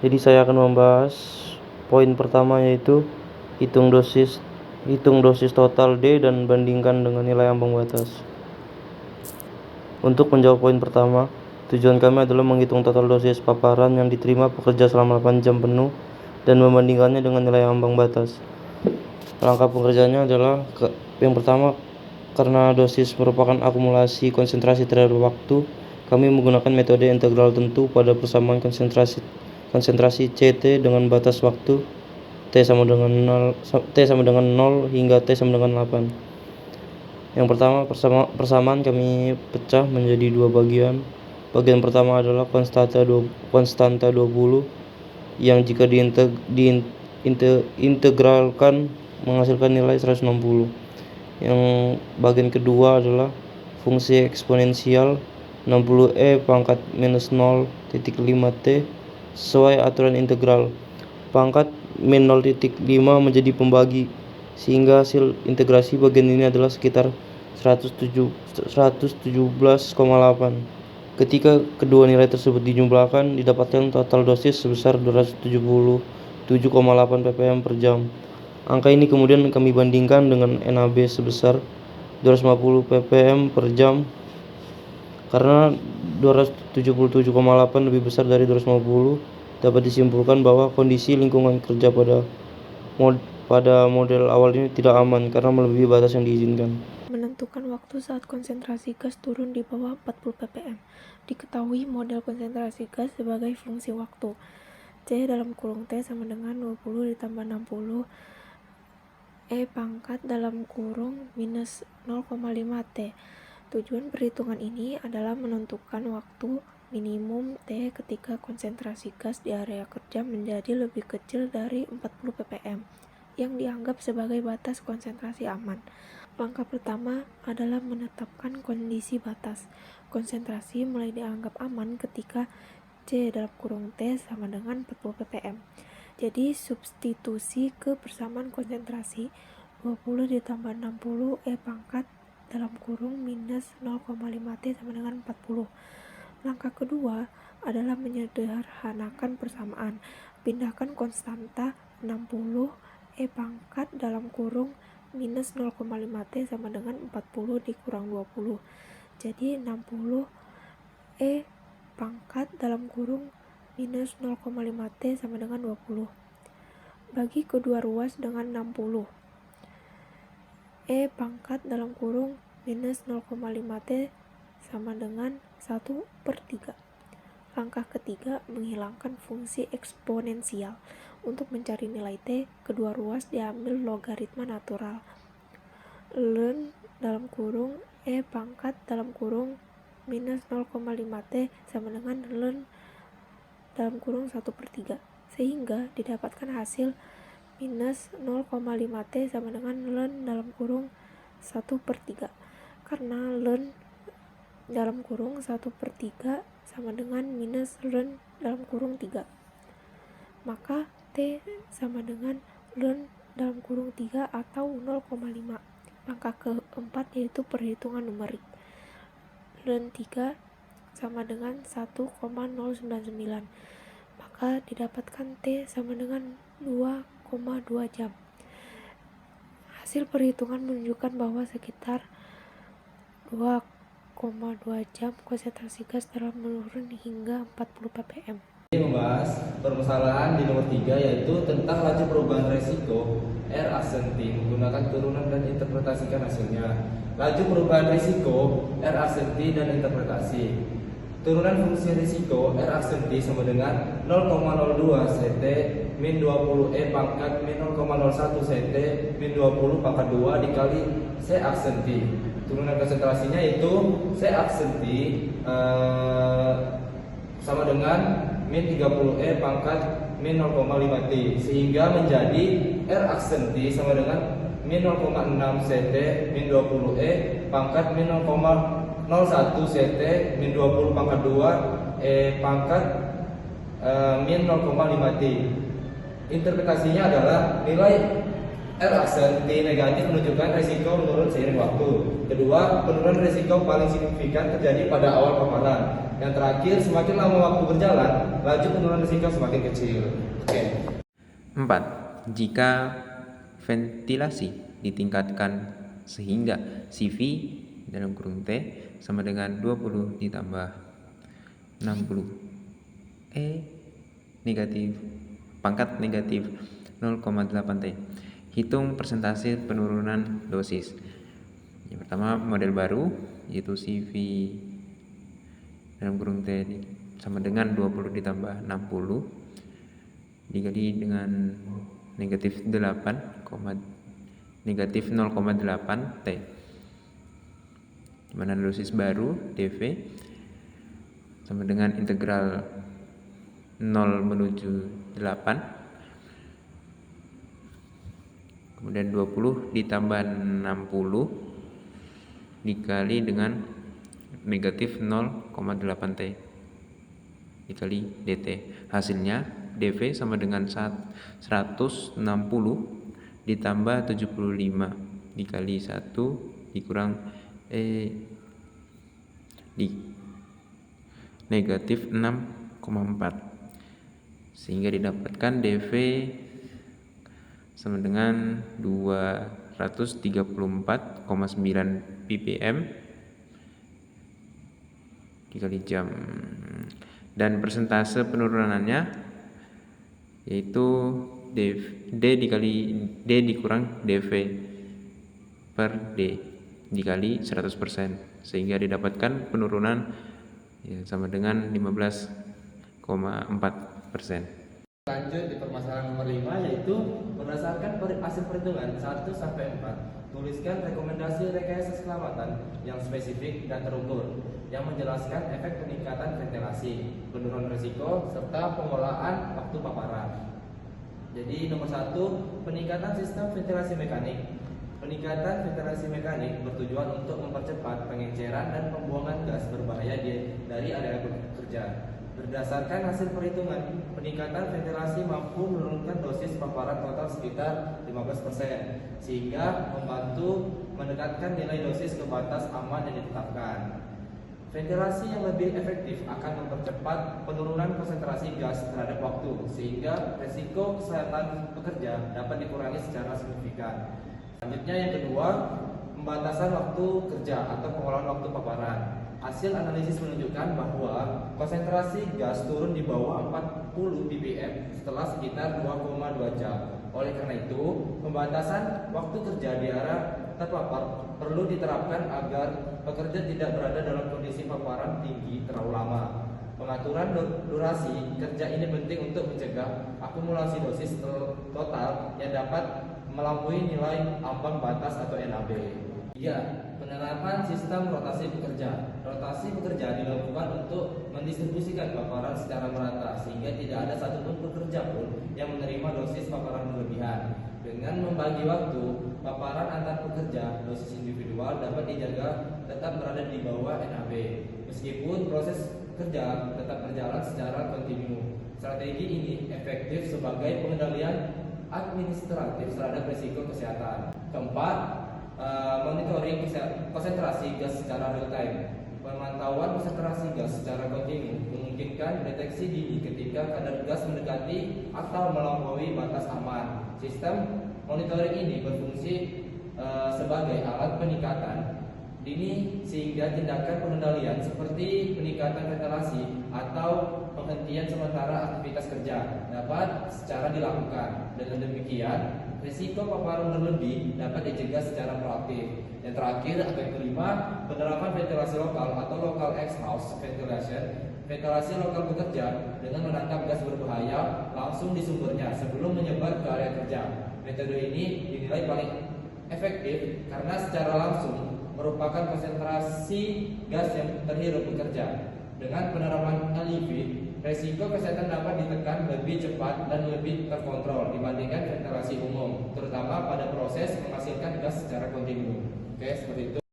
Jadi saya akan membahas poin pertama, yaitu hitung dosis total D dan bandingkan dengan nilai ambang batas. Untuk menjawab poin pertama, tujuan kami adalah menghitung total dosis paparan yang diterima pekerja selama 8 jam penuh dan membandingkannya dengan nilai ambang batas. Langkah pengerjaannya adalah yang pertama, karena dosis merupakan akumulasi konsentrasi terhadap waktu, kami menggunakan metode integral tentu pada persamaan konsentrasi CT dengan batas waktu T sama dengan 0 hingga T sama dengan 8. Yang pertama, persamaan kami pecah menjadi dua bagian. Bagian pertama adalah konstanta 20 yang jika diintegralkan menghasilkan nilai 160. Yang bagian kedua adalah fungsi eksponensial 60e pangkat minus 0,5 T sesuai aturan integral. Pangkat min 0,5 menjadi pembagi, sehingga hasil integrasi bagian ini adalah sekitar 117,8. Ketika kedua nilai tersebut dijumlahkan, didapatkan total dosis sebesar 277,8 ppm per jam. Angka ini kemudian kami bandingkan dengan NAB sebesar 250 ppm per jam. Karena 277,8 lebih besar dari 250, dapat disimpulkan bahwa kondisi lingkungan kerja pada model awal ini tidak aman karena melebihi batas yang diizinkan. Menentukan waktu saat konsentrasi gas turun di bawah 40 ppm. Diketahui model konsentrasi gas sebagai fungsi waktu. C dalam kurung T sama dengan 20 ditambah 60 E pangkat dalam kurung minus 0,5 T. Tujuan perhitungan ini adalah menentukan waktu minimum T ketika konsentrasi gas di area kerja menjadi lebih kecil dari 40 ppm yang dianggap sebagai batas konsentrasi aman. Langkah pertama adalah menetapkan kondisi batas. Konsentrasi mulai dianggap aman ketika C dalam kurung T sama dengan 40 ppm. Jadi substitusi ke persamaan konsentrasi 20 ditambah 60 E pangkat dalam kurung minus 0,5 T sama dengan 40. Langkah kedua adalah menyederhanakan persamaan. Pindahkan konstanta 60 E pangkat dalam kurung minus 0,5 T sama dengan 40 dikurang 20. Jadi 60 E pangkat dalam kurung minus 0,5 T sama dengan 20. Bagi kedua ruas dengan 60. E pangkat dalam kurung minus 0,5 T sama dengan 1/3. Langkah ketiga, menghilangkan fungsi eksponensial. Untuk mencari nilai T, kedua ruas diambil logaritma natural. Ln dalam kurung E pangkat dalam kurung minus 0,5 T sama dengan ln dalam kurung 1/3. Sehingga didapatkan hasil minus 0,5 T sama dengan ln dalam kurung 1/3. Karena ln dalam kurung 1/3 sama dengan minus ln dalam kurung 3, maka T sama dengan ln dalam kurung 3 atau 0,5. Langkah keempat yaitu perhitungan numerik. Ln 3 sama dengan 1,099, maka didapatkan T sama dengan 2,2 jam. Hasil perhitungan menunjukkan bahwa sekitar 2,2 jam konsentrasi gas telah menurun hingga 40 ppm. Ini membahas permasalahan di nomor 3, yaitu tentang laju perubahan resiko R aksenti menggunakan turunan dan interpretasikan hasilnya. Laju perubahan risiko R aksenti dan interpretasi. Turunan fungsi risiko R aksenti sama dengan 0,02 Ct min 20 E pangkat min 0,01 Ct min 20 pangkat 2 dikali C aksenti. Turunan konsentrasinya itu C aksenti sama dengan min 30 E pangkat min 0,5 T, sehingga menjadi R aksenti sama dengan min 0,6 Ct min 20 E pangkat min 0,01 Ct min 20 pangkat 2 E pangkat min 0,5 T. Interpretasinya adalah nilai R aksen T negatif menunjukkan risiko menurun seiring waktu. Kedua, penurunan risiko paling signifikan terjadi pada awal paparan. Yang terakhir, semakin lama waktu berjalan, laju penurunan risiko semakin kecil. Oke. 4. Jika ventilasi ditingkatkan sehingga CV dalam kurung T sama dengan 20 ditambah 60 negatif pangkat negatif 0,8 T. Hitung persentase penurunan dosis. Yang pertama, model baru yaitu CV dalam kurung T sama dengan 20 ditambah 60 dikali dengan negatif 0,8 T, dimana dosis baru dV sama dengan integral 0 menuju 8, kemudian 20 ditambah 60 dikali dengan negatif 0,8 T dikali dt. Hasilnya dV sama dengan 160 ditambah 75 dikali 1 dikurang di negatif 6,4, sehingga didapatkan dV sama dengan 234,9 ppm dikali jam, dan persentase penurunannya yaitu D dikurang dV per D dikali 100%, sehingga didapatkan penurunan sama dengan 15,4%. Lanjut di permasalahan nomor 5, yaitu berdasarkan hasil perhitungan 1-4, tuliskan rekomendasi rekayasa keselamatan yang spesifik dan terukur yang menjelaskan efek peningkatan ventilasi, penurunan risiko, serta pengolahan waktu paparan. Jadi nomor 1, peningkatan sistem ventilasi mekanik. Peningkatan ventilasi mekanik bertujuan untuk mempercepat pengenceran dan pembuangan gas berbahaya dari area kerja. Berdasarkan hasil perhitungan, peningkatan ventilasi mampu menurunkan dosis paparan total sekitar 15%, sehingga membantu mendekatkan nilai dosis ke batas aman yang ditetapkan. Ventilasi yang lebih efektif akan mempercepat penurunan konsentrasi gas terhadap waktu, sehingga risiko kesehatan pekerja dapat dikurangi secara signifikan. Selanjutnya yang kedua, pembatasan waktu kerja atau pengolahan waktu paparan. Hasil analisis menunjukkan bahwa konsentrasi gas turun di bawah 40 ppm setelah sekitar 2,2 jam. Oleh karena itu, pembatasan waktu kerja di area terpapar perlu diterapkan agar pekerja tidak berada dalam kondisi paparan tinggi terlalu lama. Pengaturan durasi kerja ini penting untuk mencegah akumulasi dosis total yang dapat melampaui nilai ambang batas atau NAB. 3. Penerapan sistem rotasi pekerja. Rotasi pekerja dilakukan untuk mendistribusikan paparan secara merata, sehingga tidak ada satupun pekerja pun yang menerima dosis paparan berlebihan. Dengan membagi waktu paparan antar pekerja, dosis individual dapat dijaga tetap berada di bawah NAB, meskipun proses kerja tetap berjalan secara kontinu. Strategi ini efektif sebagai pengendalian administratif terhadap risiko kesehatan. Keempat, monitoring konsentrasi gas secara real time. Pemantauan konsentrasi gas secara kontinu memungkinkan deteksi dini ketika kadar gas mendekati atau melampaui batas aman. Sistem monitoring ini berfungsi sebagai alat peningkatan dini, sehingga tindakan pengendalian seperti peningkatan ventilasi atau penghentian sementara aktivitas kerja dapat secara dilakukan. Dengan demikian, risiko paparan berlebih dapat dicegah secara proaktif. Yang terakhir atau yang kelima, penerapan ventilasi lokal atau local exhaust ventilation. Ventilasi lokal bekerja dengan menangkap gas berbahaya langsung di sumbernya sebelum menyebar ke area kerja. Metode ini dinilai paling efektif karena secara langsung merupakan konsentrasi gas yang terhirup bekerja. Dengan penerapan LEV, resiko kesehatan dapat ditekan lebih cepat dan lebih terkontrol dibandingkan ventilasi umum, terutama pada proses menghasilkan gas secara kontinu. Oke, seperti itu.